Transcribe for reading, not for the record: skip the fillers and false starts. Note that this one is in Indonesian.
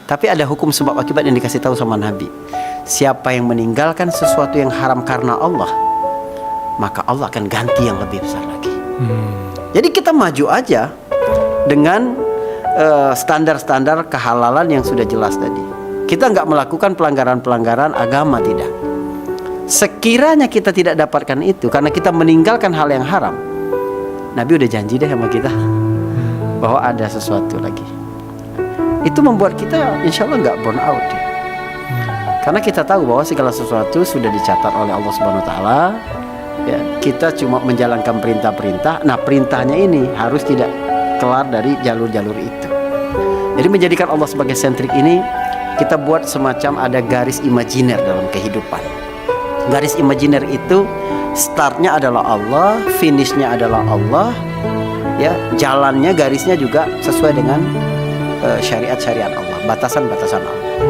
Tapi ada hukum sebab akibat yang dikasih tahu sama Nabi. Siapa yang meninggalkan sesuatu yang haram karena Allah, maka Allah akan ganti yang lebih besar lagi. Jadi kita maju aja dengan standar-standar kehalalan yang sudah jelas tadi. Kita nggak melakukan pelanggaran-pelanggaran agama, tidak. Sekiranya kita tidak dapatkan itu karena kita meninggalkan hal yang haram, Nabi udah janji deh sama kita bahwa ada sesuatu lagi. Itu membuat kita insya Allah nggak burn out ya. Karena kita tahu bahwa segala sesuatu sudah dicatat oleh Allah Subhanahu Wa Taala. Ya, kita cuma menjalankan perintah-perintah. Nah, perintahnya ini harus tidak keluar dari jalur-jalur itu. Jadi menjadikan Allah sebagai sentrik ini, kita buat semacam ada garis imajiner dalam kehidupan. Garis imajiner itu startnya adalah Allah, finishnya adalah Allah. Ya, jalannya, garisnya juga sesuai dengan syariat-syariat Allah, batasan-batasan Allah.